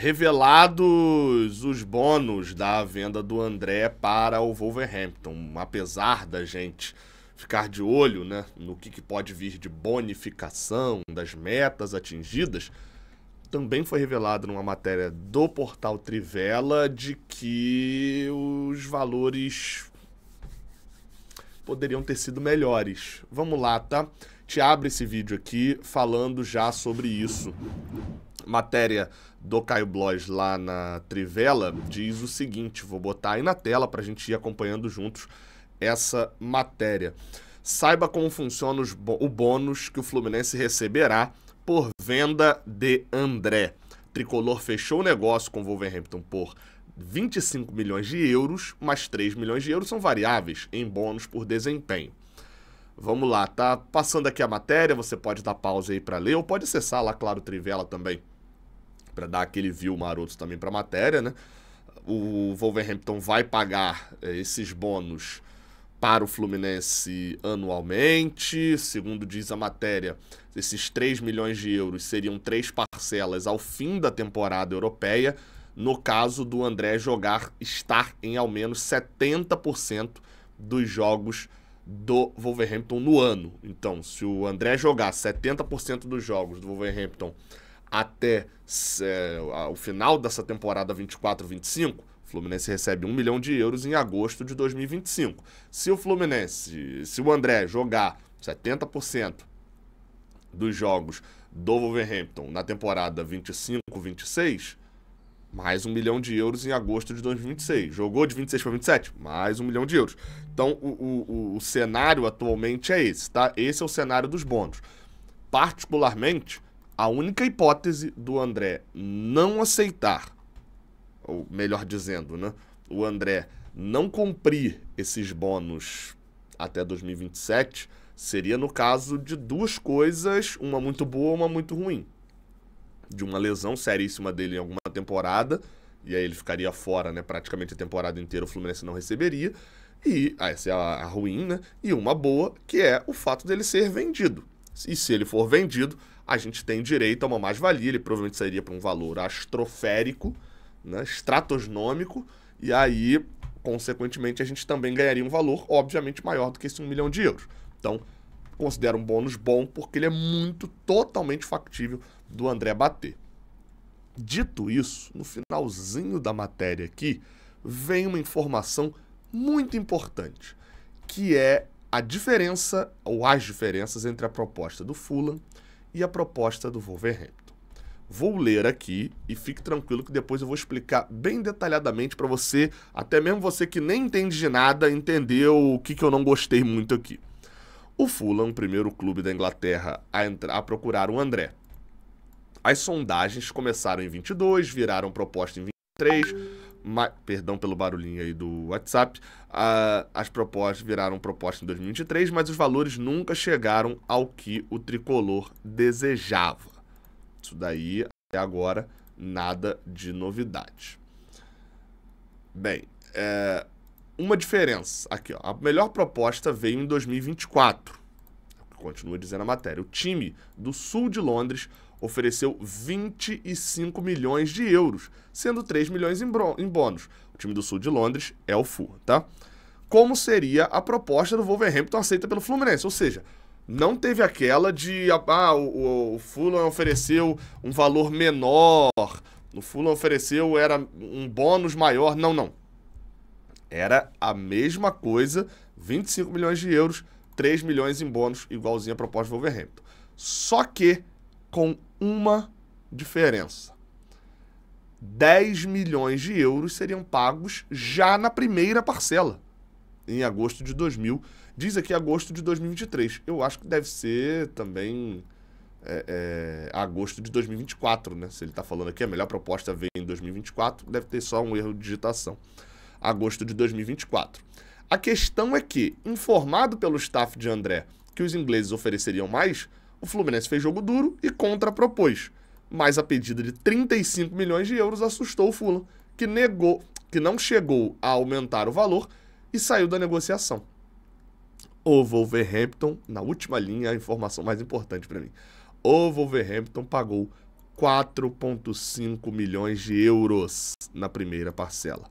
Revelados os bônus da venda do André para o Wolverhampton, apesar da gente ficar de olho, né, no que pode vir de bonificação, das metas atingidas, também foi revelado numa matéria do portal Trivela de que os valores poderiam ter sido melhores. Vamos lá, tá? Te abre esse vídeo aqui falando já sobre isso. Matéria do Caio Blois lá na Trivela diz o seguinte, vou botar aí na tela para a gente ir acompanhando juntos essa matéria. Saiba como funciona o bônus que o Fluminense receberá por venda de André. Tricolor fechou o negócio com o Wolverhampton por 25 milhões de euros, mas 3 milhões de euros são variáveis em bônus por desempenho. Vamos lá, tá passando aqui a matéria, você pode dar pausa aí para ler, ou pode acessar lá, claro, o Trivela também, para dar aquele view maroto também para a matéria, né? O Wolverhampton vai pagar esses bônus para o Fluminense anualmente. Segundo diz a matéria, esses 3 milhões de euros seriam 3 parcelas ao fim da temporada europeia, no caso do André estar em ao menos 70% dos jogos do Wolverhampton no ano. Então, se o André jogar 70% dos jogos do Wolverhampton até o final dessa temporada 24-25, o Fluminense recebe 1 milhão de euros em agosto de 2025. Se o André jogar 70% dos jogos do Wolverhampton na temporada 25-26, mais 1 milhão de euros em agosto de 2026. Jogou de 26 para 27, mais 1 milhão de euros. Então, o cenário atualmente é esse, tá? Esse é o cenário dos bônus. Particularmente, a única hipótese do André não aceitar, ou melhor dizendo, né, o André não cumprir esses bônus até 2027, seria no caso de duas coisas, uma muito boa, uma muito ruim. De uma lesão seríssima dele em alguma temporada, e aí ele ficaria fora, né, praticamente a temporada inteira, o Fluminense não receberia, e essa é a ruim, né, e uma boa, que é o fato dele ser vendido. E se ele for vendido, a gente tem direito a uma mais-valia, ele provavelmente sairia para um valor astroférico, né, estratosnômico, e aí, consequentemente, a gente também ganharia um valor, obviamente, maior do que esse 1 milhão de euros. Então, considero um bônus bom, porque ele é totalmente factível do André bater. Dito isso, no finalzinho da matéria aqui, vem uma informação muito importante, que é a diferença, ou as diferenças, entre a proposta do Fulham e a proposta do Wolverhampton. Vou ler aqui e fique tranquilo que depois eu vou explicar bem detalhadamente para você, até mesmo você que nem entende de nada, entender o que eu não gostei muito aqui. O Fulham, primeiro clube da Inglaterra a procurar o André. As sondagens começaram em 22, viraram proposta em 23, perdão pelo barulhinho aí do WhatsApp, as propostas viraram proposta em 2023, mas os valores nunca chegaram ao que o tricolor desejava. Isso daí, até agora, nada de novidade. Bem, uma diferença aqui, ó. A melhor proposta veio em 2024. Continua dizendo a matéria. O time do sul de Londres ofereceu 25 milhões de euros, sendo 3 milhões em bônus. O time do sul de Londres é o Fulham, tá? Como seria a proposta do Wolverhampton aceita pelo Fluminense? Ou seja, não teve aquela de o Fulham ofereceu um valor menor, o Fulham ofereceu era um bônus maior. Não. Era a mesma coisa, 25 milhões de euros, 3 milhões em bônus, igualzinho a proposta do Wolverhampton. Só que com uma diferença. 10 milhões de euros seriam pagos já na primeira parcela, em agosto de 2000. Diz aqui agosto de 2023. Eu acho que deve ser também agosto de 2024, né? Se ele está falando aqui, a melhor proposta veio em 2024, deve ter só um erro de digitação. Agosto de 2024. A questão é que, informado pelo staff de André que os ingleses ofereceriam mais, o Fluminense fez jogo duro e contrapropôs. Mas a pedida de 35 milhões de euros assustou o Fulham, que não chegou a aumentar o valor e saiu da negociação. O Wolverhampton, na última linha, a informação mais importante para mim. O Wolverhampton pagou 4,5 milhões de euros na primeira parcela.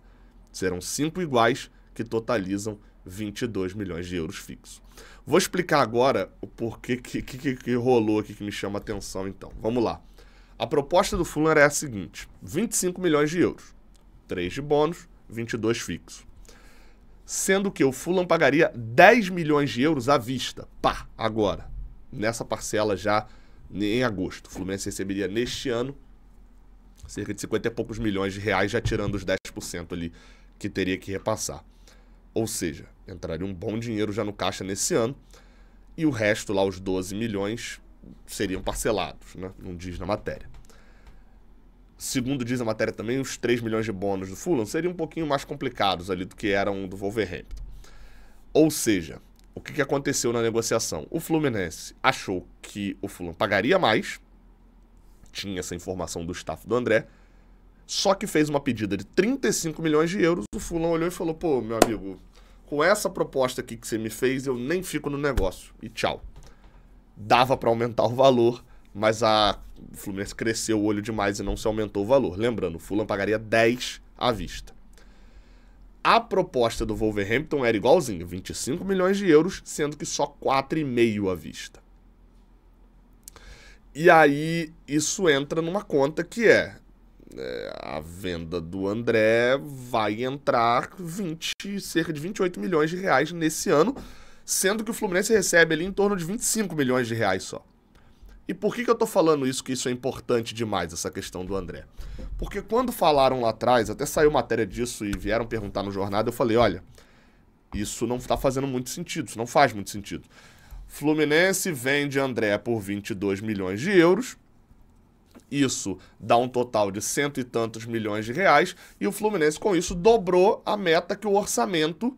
Serão 5 iguais que totalizam 22 milhões de euros fixos. Vou explicar agora o porquê que rolou aqui que me chama a atenção, então. Vamos lá. A proposta do Fulham é a seguinte: 25 milhões de euros. 3 de bônus, 22 fixos. Sendo que o Fulham pagaria 10 milhões de euros à vista. Pá, agora. Nessa parcela já em agosto. O Fluminense receberia neste ano cerca de 50 e poucos milhões de reais, já tirando os 10% ali que teria que repassar. Ou seja, entraria um bom dinheiro já no caixa nesse ano e o resto, lá os 12 milhões, seriam parcelados, né? Não diz na matéria. Segundo diz a matéria também, os 3 milhões de bônus do Fulham seriam um pouquinho mais complicados ali do que eram do Wolverhampton. Ou seja, o que aconteceu na negociação? O Fluminense achou que o Fulham pagaria mais, tinha essa informação do staff do André, só que fez uma pedida de 35 milhões de euros, o Fulham olhou e falou: pô, meu amigo, com essa proposta aqui que você me fez, eu nem fico no negócio. E tchau. Dava para aumentar o valor, mas o Fluminense cresceu o olho demais e não se aumentou o valor. Lembrando, o Fulham pagaria 10 à vista. A proposta do Wolverhampton era igualzinho, 25 milhões de euros, sendo que só 4,5 à vista. E aí isso entra numa conta que a venda do André vai entrar cerca de 28 milhões de reais nesse ano, sendo que o Fluminense recebe ali em torno de 25 milhões de reais só. E por que eu tô falando isso, que isso é importante demais, essa questão do André? Porque quando falaram lá atrás, até saiu matéria disso e vieram perguntar no jornal, eu falei: olha, isso não tá fazendo muito sentido, isso não faz muito sentido. Fluminense vende André por 22 milhões de euros, isso dá um total de 100 e tantos milhões de reais, e o Fluminense com isso dobrou a meta que o orçamento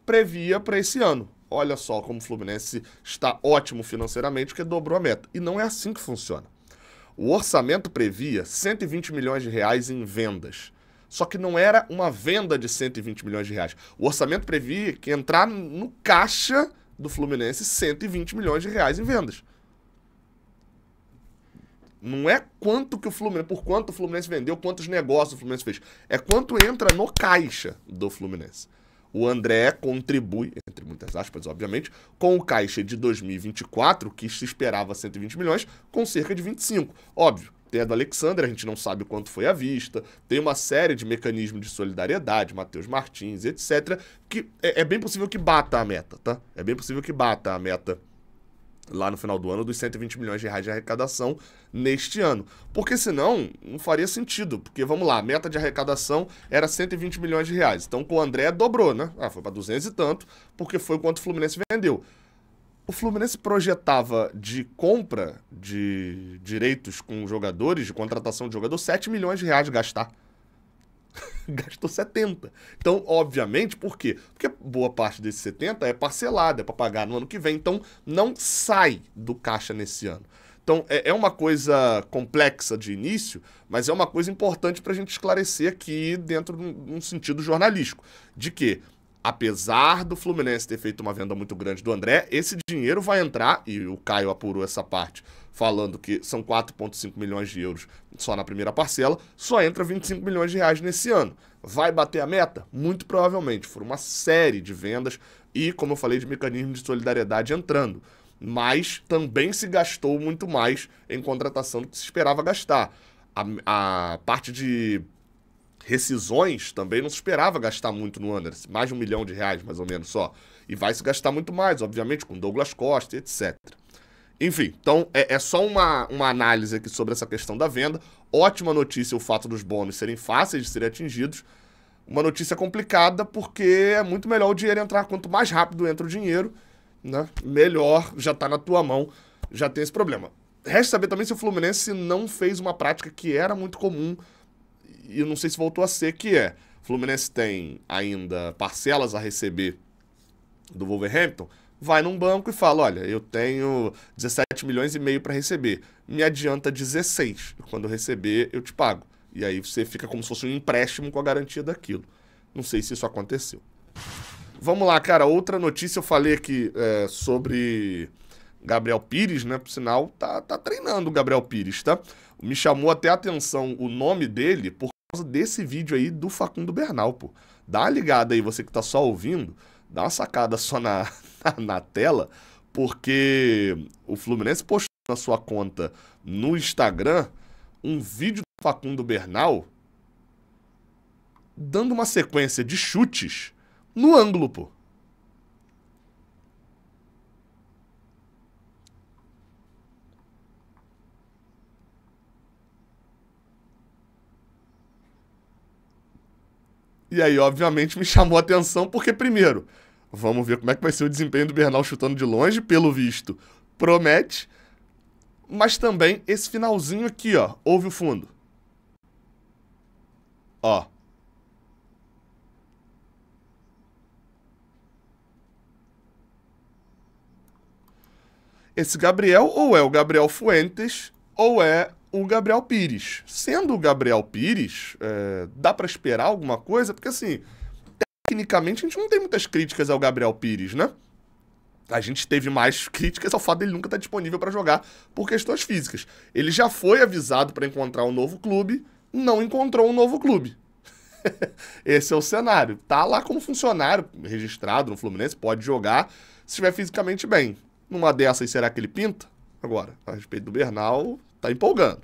previa para esse ano. Olha só como o Fluminense está ótimo financeiramente, porque dobrou a meta. E não é assim que funciona. O orçamento previa 120 milhões de reais em vendas. Só que não era uma venda de 120 milhões de reais. O orçamento previa que entrar no caixa do Fluminense 120 milhões de reais em vendas. Não é quanto que por quanto o Fluminense vendeu, quantos negócios o Fluminense fez. É quanto entra no caixa do Fluminense. O André contribui, entre muitas aspas, obviamente, com o caixa de 2024, que se esperava 120 milhões, com cerca de 25. Óbvio, tem a do Alexandre, a gente não sabe quanto foi à vista, tem uma série de mecanismos de solidariedade, Matheus Martins, etc., que é bem possível que bata a meta, tá? É bem possível que bata a meta lá no final do ano dos 120 milhões de reais de arrecadação neste ano. Porque senão não faria sentido. Porque, vamos lá, a meta de arrecadação era 120 milhões de reais. Então, com o André dobrou, né? Foi para 200 e tanto, porque foi o quanto o Fluminense vendeu. O Fluminense projetava de compra de direitos com jogadores, de contratação de jogador, 7 milhões de reais de gastar. Gastou 70. Então, obviamente, por quê? Porque boa parte desses 70 é parcelada, é para pagar no ano que vem. Então, não sai do caixa nesse ano. Então, é uma coisa complexa de início, mas é uma coisa importante para a gente esclarecer aqui dentro de um sentido jornalístico. De que, apesar do Fluminense ter feito uma venda muito grande do André, esse dinheiro vai entrar, e o Caio apurou essa parte, falando que são 4,5 milhões de euros só na primeira parcela, só entra 25 milhões de reais nesse ano. Vai bater a meta? Muito provavelmente. Foram uma série de vendas e, como eu falei, de mecanismo de solidariedade entrando. Mas também se gastou muito mais em contratação do que se esperava gastar. A parte de rescisões também não se esperava gastar muito no ano, mais de 1 milhão de reais, mais ou menos só. E vai se gastar muito mais, obviamente, com Douglas Costa, etc. Enfim, então é só uma análise aqui sobre essa questão da venda. Ótima notícia o fato dos bônus serem fáceis de serem atingidos. Uma notícia complicada porque é muito melhor o dinheiro entrar. Quanto mais rápido entra o dinheiro, né, melhor, já está na tua mão, já tem esse problema. Resta saber também se o Fluminense não fez uma prática que era muito comum e eu não sei se voltou a ser, que é: o Fluminense tem ainda parcelas a receber do Wolverhampton, vai num banco e fala: olha, eu tenho 17 milhões e meio para receber, me adianta 16, quando eu receber eu te pago. E aí você fica como se fosse um empréstimo com a garantia daquilo. Não sei se isso aconteceu. Vamos lá, cara, outra notícia eu falei aqui sobre Gabriel Pires, né? Por sinal, tá treinando o Gabriel Pires, tá? Me chamou até a atenção o nome dele por causa desse vídeo aí do Facundo Bernal, pô. Dá uma ligada aí, você que tá só ouvindo, dá uma sacada só na tela, porque o Fluminense postou na sua conta no Instagram um vídeo do Facundo Bernal dando uma sequência de chutes no ângulo, pô. E aí, obviamente, me chamou a atenção porque, primeiro, vamos ver como é que vai ser o desempenho do Bernal chutando de longe, pelo visto, promete. Mas também esse finalzinho aqui, ó, ouve o fundo. Ó. Esse Gabriel ou é o Gabriel Fuentes ou é o Gabriel Pires. Sendo o Gabriel Pires, dá pra esperar alguma coisa? Porque, assim, tecnicamente a gente não tem muitas críticas ao Gabriel Pires, né? A gente teve mais críticas ao fato dele nunca estar disponível para jogar por questões físicas. Ele já foi avisado para encontrar um novo clube, não encontrou um novo clube. Esse é o cenário. Tá lá como funcionário, registrado no Fluminense, pode jogar se estiver fisicamente bem. Numa dessas, será que ele pinta? Agora, a respeito do Bernal, tá empolgando.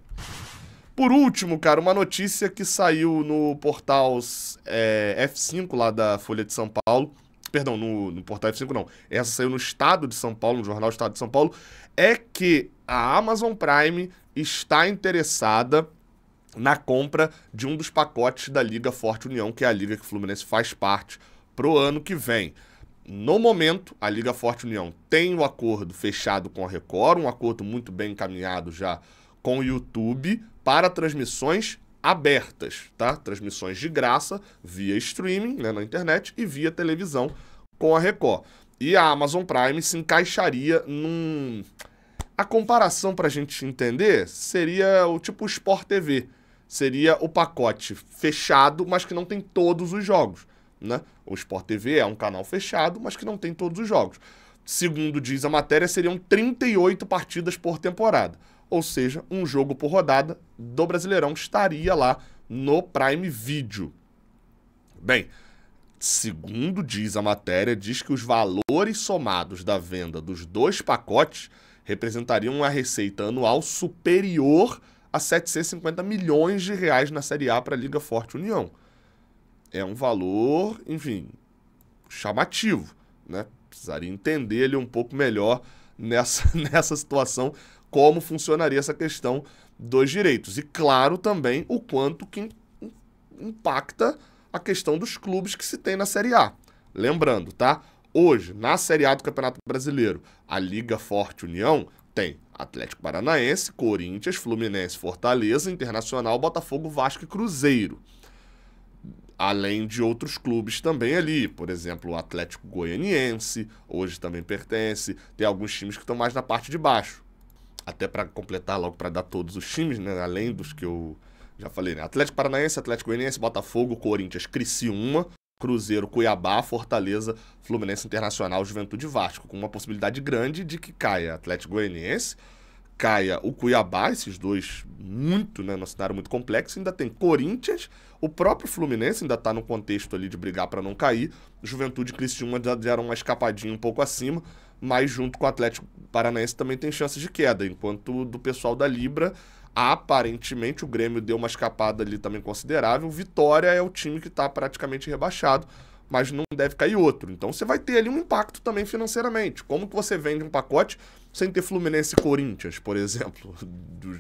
Por último, cara, uma notícia que saiu no portal F5 lá da Folha de São Paulo. Perdão, no portal F5 não. Essa saiu no Estado de São Paulo, no jornal Estado de São Paulo. É que a Amazon Prime está interessada na compra de um dos pacotes da Liga Forte União, que é a liga que o Fluminense faz parte, pro ano que vem. No momento, a Liga Forte União tem o acordo fechado com a Record, um acordo muito bem encaminhado já com o YouTube para transmissões abertas, tá? Transmissões de graça via streaming, né, na internet e via televisão com a Record. E a Amazon Prime se encaixaria num... A comparação pra gente entender seria o tipo Sport TV. Seria o pacote fechado, mas que não tem todos os jogos, né? O Sport TV é um canal fechado, mas que não tem todos os jogos. Segundo diz a matéria, seriam 38 partidas por temporada. Ou seja, um jogo por rodada do Brasileirão estaria lá no Prime Video. Bem, segundo diz a matéria, diz que os valores somados da venda dos dois pacotes representariam uma receita anual superior a 750 milhões de reais na Série A para a Liga Forte União. É um valor, enfim, chamativo, né? Precisaria entender ele um pouco melhor nessa situação, como funcionaria essa questão dos direitos. E, claro, também o quanto que impacta a questão dos clubes que se tem na Série A. Lembrando, tá? Hoje, na Série A do Campeonato Brasileiro, a Liga Forte União tem Atlético Paranaense, Corinthians, Fluminense, Fortaleza, Internacional, Botafogo, Vasco e Cruzeiro. Além de outros clubes também ali, por exemplo, o Atlético Goianiense, hoje também pertence, tem alguns times que estão mais na parte de baixo. Até para completar logo, para dar todos os times, né, além dos que eu já falei, né? Atlético Paranaense, Atlético Goianiense, Botafogo, Corinthians, Criciúma, Cruzeiro, Cuiabá, Fortaleza, Fluminense, Internacional, Juventude e Vasco, com uma possibilidade grande de que caia Atlético Goianiense, caia o Cuiabá, esses dois muito, né, num cenário muito complexo, ainda tem Corinthians, o próprio Fluminense ainda está no contexto ali de brigar para não cair, Juventude e Criciúma já deram uma escapadinha um pouco acima, mas junto com o Atlético Paranaense também tem chances de queda, enquanto do pessoal da Libra, aparentemente o Grêmio deu uma escapada ali também considerável, Vitória é o time que está praticamente rebaixado, mas não deve cair outro. Então você vai ter ali um impacto também financeiramente. Como que você vende um pacote sem ter Fluminense e Corinthians, por exemplo,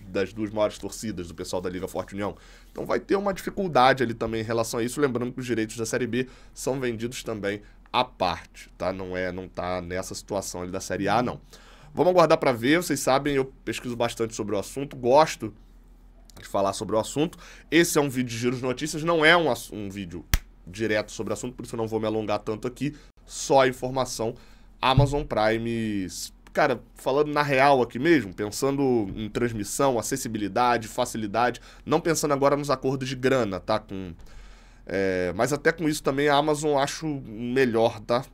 das duas maiores torcidas do pessoal da Liga Forte União? Então vai ter uma dificuldade ali também em relação a isso, lembrando que os direitos da Série B são vendidos também à parte, tá? Não tá nessa situação ali da Série A, não. Vamos aguardar para ver, vocês sabem, eu pesquiso bastante sobre o assunto, gosto de falar sobre o assunto. Esse é um vídeo de giro de notícias, não é um vídeo direto sobre o assunto, por isso eu não vou me alongar tanto aqui, só a informação. Amazon Prime, cara, falando na real aqui mesmo, pensando em transmissão, acessibilidade, facilidade, não pensando agora nos acordos de grana, tá? Mas até com isso também a Amazon acho melhor, tá?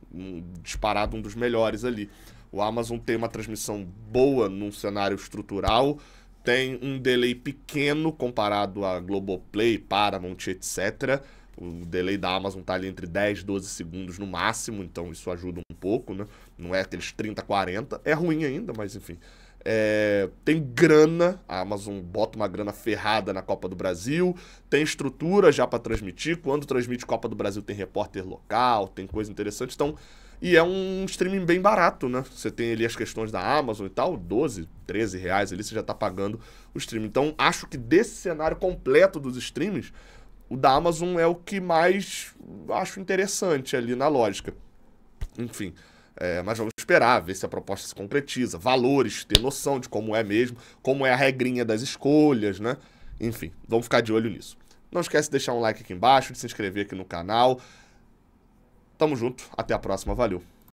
Disparado um dos melhores ali. O Amazon tem uma transmissão boa num cenário estrutural, tem um delay pequeno comparado a Globoplay, Paramount, etc. O delay da Amazon tá ali entre 10 e 12 segundos no máximo, então isso ajuda um pouco, né? Não é aqueles 30, 40. É ruim ainda, mas enfim. Tem grana, a Amazon bota uma grana ferrada na Copa do Brasil, tem estrutura já para transmitir. Quando transmite Copa do Brasil tem repórter local, tem coisa interessante, então... E é um streaming bem barato, né? Você tem ali as questões da Amazon e tal, 12, 13 reais ali, você já tá pagando o streaming. Então, acho que desse cenário completo dos streamings, o da Amazon é o que mais acho interessante ali na lógica. Enfim, mas vamos esperar, ver se a proposta se concretiza. Valores, ter noção de como é mesmo, como é a regrinha das escolhas, né? Enfim, vamos ficar de olho nisso. Não esquece de deixar um like aqui embaixo, de se inscrever aqui no canal. Tamo junto, até a próxima, valeu!